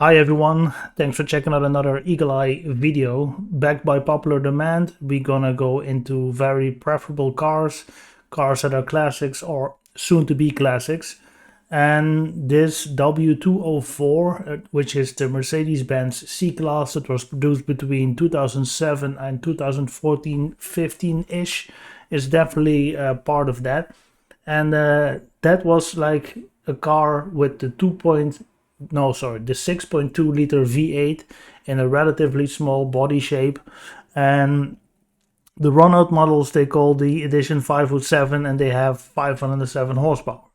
Hi everyone, thanks for checking out another Eagle Eye video. Backed by popular demand, we're gonna go into very preferable cars that are classics or soon to be classics. And this W204, which is the Mercedes-Benz C-Class that was produced between 2007 and 2014-15-ish, is definitely part of that. And that was like a car with the the 6.2 liter V8 in a relatively small body shape. And the runout models they call the edition 507, and they have 507 horsepower.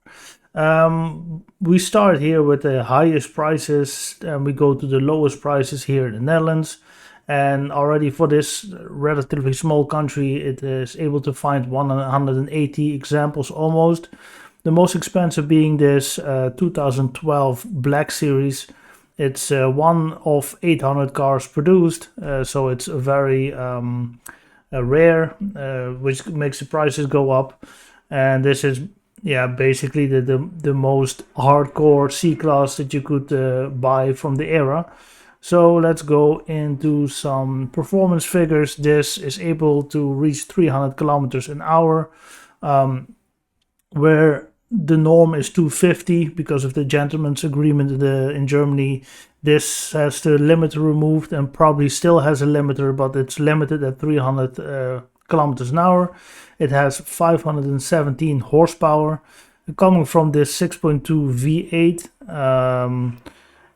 We start here with the highest prices and we go to the lowest prices here in the Netherlands. And already for this relatively small country, it is able to find 180 examples almost. The most expensive being this 2012 Black Series. It's one of 800 cars produced, so it's a very rare, which makes the prices go up. And this is, yeah, basically the most hardcore C-Class that you could buy from the era. So let's go into some performance figures. This is able to reach 300 kilometers an hour, where the norm is 250 because of the gentleman's agreement in Germany. This has the limiter removed and probably still has a limiter, but it's limited at 300 kilometers an hour. It has 517 horsepower. Coming from this 6.2 V8,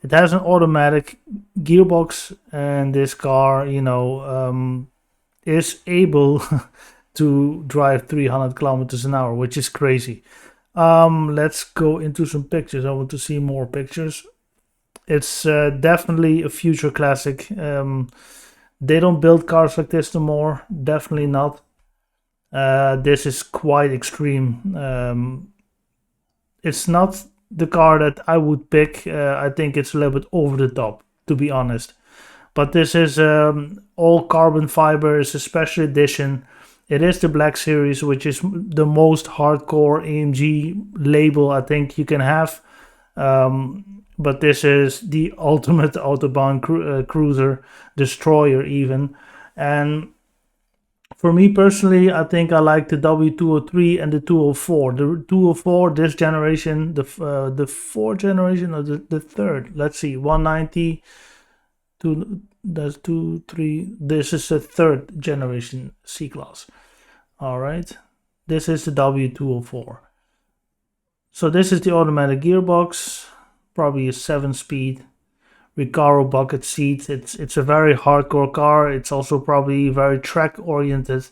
it has an automatic gearbox, and this car, is able to drive 300 kilometers an hour, which is crazy. Let's go into some pictures. I want to see more pictures. It's definitely a future classic. They don't build cars like this no more. Definitely not. This is quite extreme. It's not the car that I would pick. I think it's a little bit over the top, to be honest. But this is all carbon fiber. It's a special edition. It is the Black Series, which is the most hardcore AMG label I think you can have. But this is the ultimate Autobahn cruiser, destroyer even. And for me personally, I think I like the W203 and the 204. The 204, this generation, the fourth generation or the third. Let's see, 190, that's 2, 3. This is the third generation C-Class. All right, this is the W204. So this is the automatic gearbox, probably a 7-speed Recaro bucket seat. It's a very hardcore car. It's also probably very track oriented.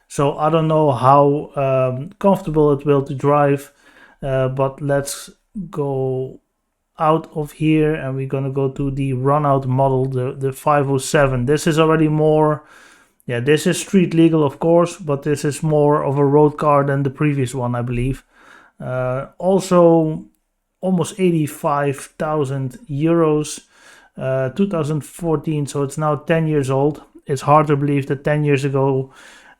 So I don't know how comfortable it will to drive, but let's go out of here and we're gonna go to the runout model, the 507. This is already more, yeah, this is street legal of course, but this is more of a road car than the previous one, I believe. Also almost 85,000 euros, 2014, so it's now 10 years old. It's hard to believe that 10 years ago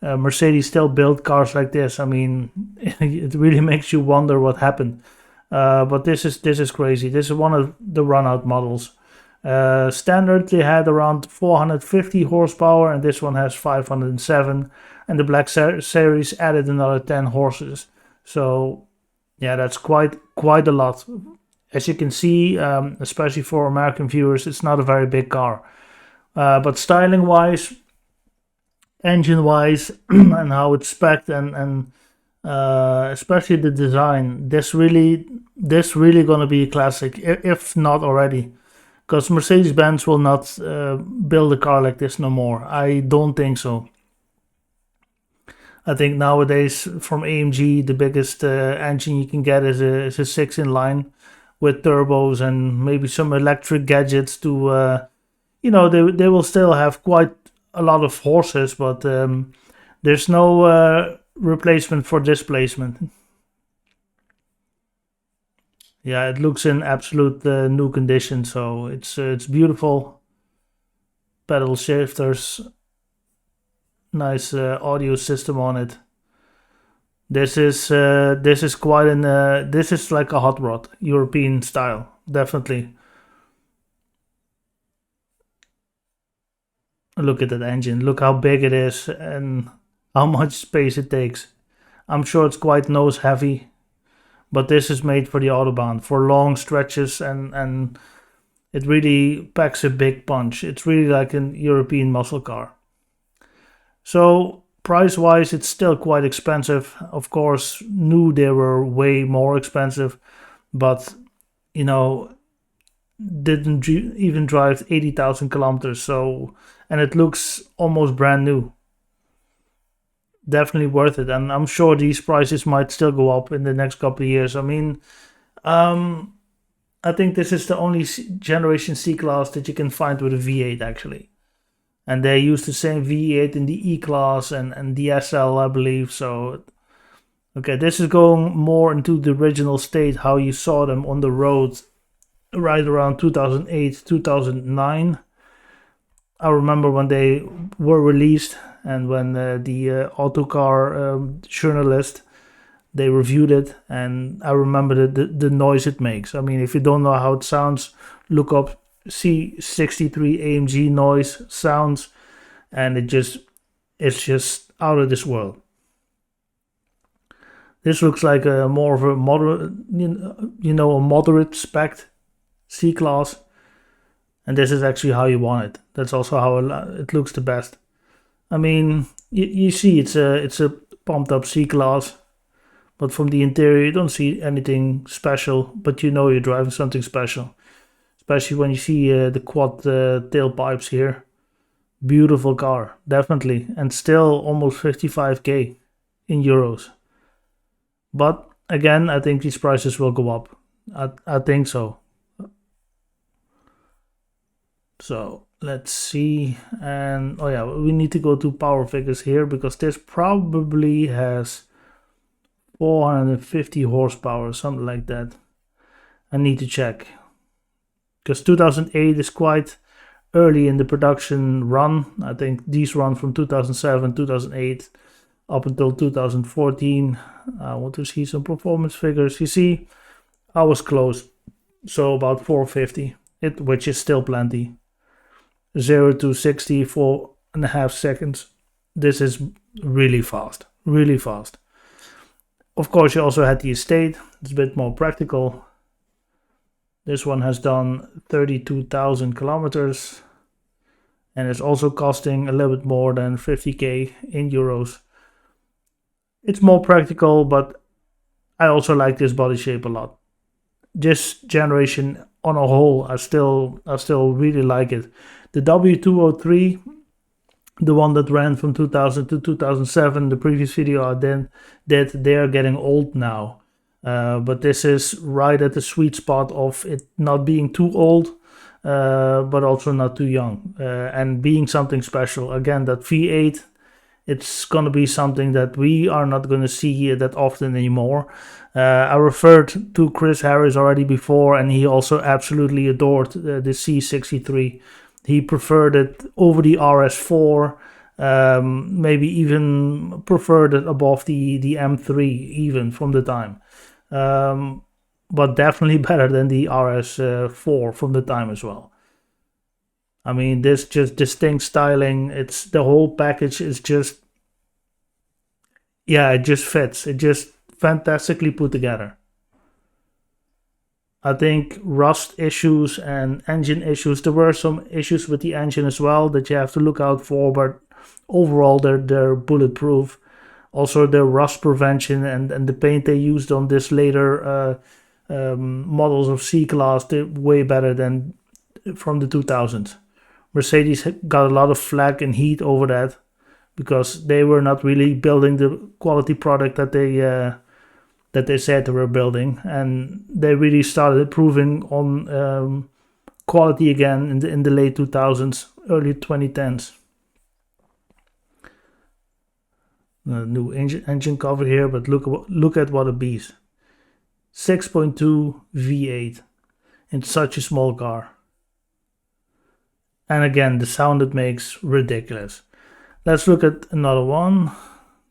Mercedes still built cars like this. I mean, it really makes you wonder what happened. But this is crazy. This is one of the runout models. Standard, they had around 450 horsepower, and this one has 507. And the Black Series added another 10 horses. So, yeah, that's quite a lot. As you can see, especially for American viewers, it's not a very big car. But styling-wise, engine-wise, and how it's spec'd, and especially the design, this really gonna be a classic, if not already. Because Mercedes-Benz will not build a car like this no more. I don't think so. I think nowadays from AMG, the biggest engine you can get is a 6-in-line with turbos and maybe some electric gadgets to, they will still have quite a lot of horses, but there's no replacement for displacement. Yeah, it looks in absolute new condition, so it's beautiful. Pedal shifters, nice audio system on it. This is quite an this is like a hot rod, European style, definitely. Look at that engine. Look how big it is and how much space it takes. I'm sure it's quite nose heavy, but this is made for the Autobahn for long stretches, and it really packs a big punch. It's really like an European muscle car. So price wise, it's still quite expensive. Of course, new they were way more expensive, but you know, didn't even drive 80,000 kilometers. So, and it looks almost brand new. Definitely worth it. And I'm sure these prices might still go up in the next couple of years. I mean, um, I think this is the only generation C class that you can find with a V8 actually. And they use the same V8 in the E class and the SL, I believe. So, okay, this is going more into the original state, how you saw them on the road right around 2008, 2009. I remember when they were released and when the Autocar journalist, they reviewed it, and I remember the noise it makes. I mean, if you don't know how it sounds, look up C63 AMG noise sounds, and it's just out of this world. This looks like a more of a moderate, a moderate spec C class, and this is actually how you want it. That's also how it looks the best. I mean, you see, it's a pumped up C class, but from the interior you don't see anything special. But you know you're driving something special, especially when you see the quad tailpipes here. Beautiful car, definitely, and still almost 55k in euros. But again, I think these prices will go up. I think so. So let's see. And oh yeah, we need to go to power figures here because this probably has 450 horsepower, something like that. I need to check because 2008 is quite early in the production run. I think these run from 2007, 2008 up until 2014. I want to see some performance figures. You see, I was close. So about 450, which is still plenty. 0 to 60, 4.5 seconds. This is really fast, really fast. Of course, you also had the estate. It's a bit more practical. This one has done 32,000 kilometers and it's also costing a little bit more than 50k in euros. It's more practical, but I also like this body shape a lot. This generation on a whole, I still really like it. The W203, the one that ran from 2000 to 2007, the previous video I did, they are getting old now. But this is right at the sweet spot of it not being too old, but also not too young, and being something special. Again, that V8, it's going to be something that we are not going to see that often anymore. I referred to Chris Harris already before, and he also absolutely adored the C63. He preferred it over the RS4, maybe even preferred it above the M3 even from the time. But definitely better than the RS4 from the time as well. I mean, this just distinct styling, it's the whole package is just, yeah, it just fits. It just fantastically put together. I think rust issues and engine issues, there were some issues with the engine as well that you have to look out for, but overall they're bulletproof. Also the rust prevention and the paint they used on this later models of C-Class, they're way better than from the 2000s. Mercedes got a lot of flack and heat over that because they were not really building the quality product that they said they were building, and they really started improving on quality again in the late 2000s, early 2010s. New engine cover here, but look at what a beast. 6.2 V8 in such a small car. And again, the sound it makes, ridiculous. Let's look at another one.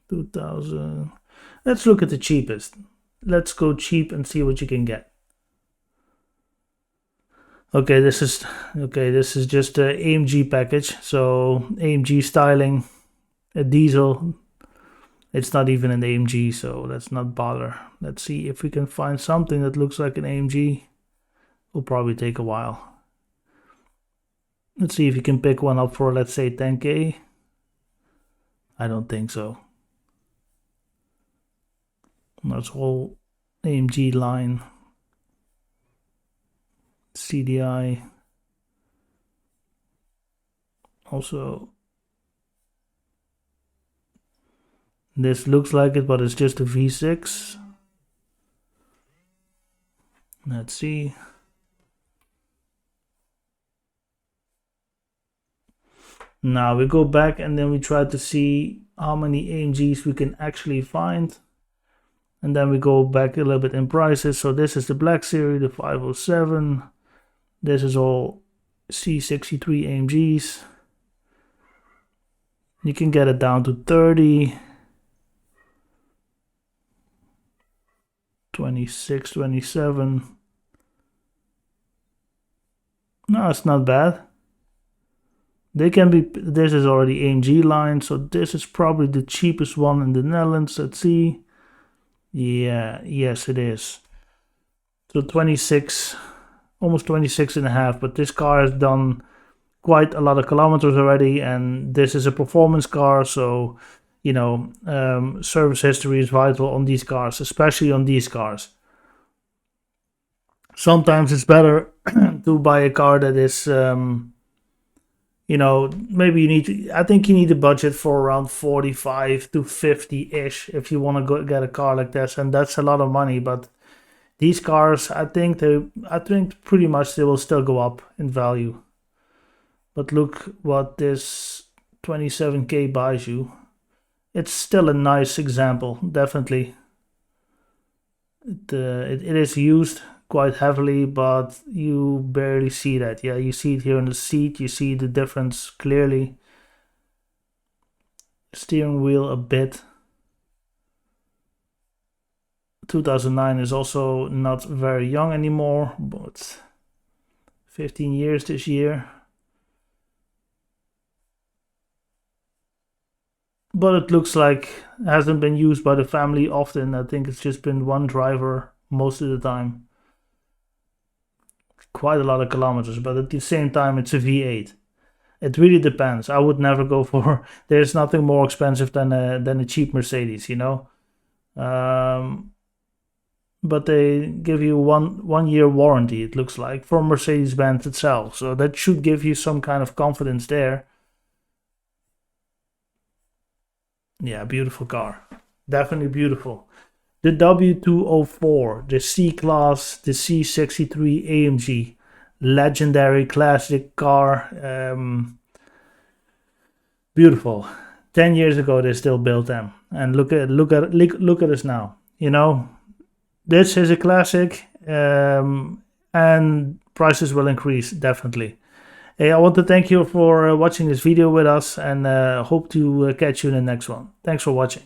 2000. Let's look at the cheapest. Let's go cheap and see what you can get. Okay, this is just a AMG package. So AMG styling, a diesel. It's not even an AMG, so let's not bother. Let's see if we can find something that looks like an AMG. Will probably take a while. Let's see if you can pick one up for, let's say, 10K. I don't think so. That's whole AMG line. CDI. Also, this looks like it, but it's just a V6. Let's see. Now we go back and then we try to see how many AMGs we can actually find. And then we go back a little bit in prices. So this is the Black Series, the 507. This is all C63 AMGs. You can get it down to 30, 26, 27. No, it's not bad. They can be, this is already AMG line, so this is probably the cheapest one in the Netherlands. Let's see. Yeah, yes it is. So 26, almost 26 and a half, but this car has done quite a lot of kilometers already, and this is a performance car, so you know, service history is vital on these cars, especially on these cars. Sometimes it's better to buy a car that is you know, maybe you need to, I think you need a budget for around 45 to 50-ish if you want to go get a car like this, and that's a lot of money. But these cars, I think pretty much they will still go up in value. But look what this 27K buys you. It's still a nice example, definitely. It is used quite heavily, but you barely see that. Yeah, you see it here on the seat, you see the difference clearly. Steering wheel a bit. 2009 is also not very young anymore, but 15 years this year. But it looks like it hasn't been used by the family often. I think it's just been one driver most of the time. Quite a lot of kilometers, but at the same time it's a V8. It really depends. I would never go for, there's nothing more expensive than a cheap Mercedes, you know. But they give you one year warranty, it looks like, for Mercedes-Benz itself, so that should give you some kind of confidence there. Yeah, beautiful car, definitely beautiful. The W204, the C-Class, the C63 AMG, legendary classic car. Beautiful. 10 years ago they still built them, and look at us now. You know, this is a classic, and prices will increase definitely. Hey, I want to thank you for watching this video with us, and hope to catch you in the next one. Thanks for watching.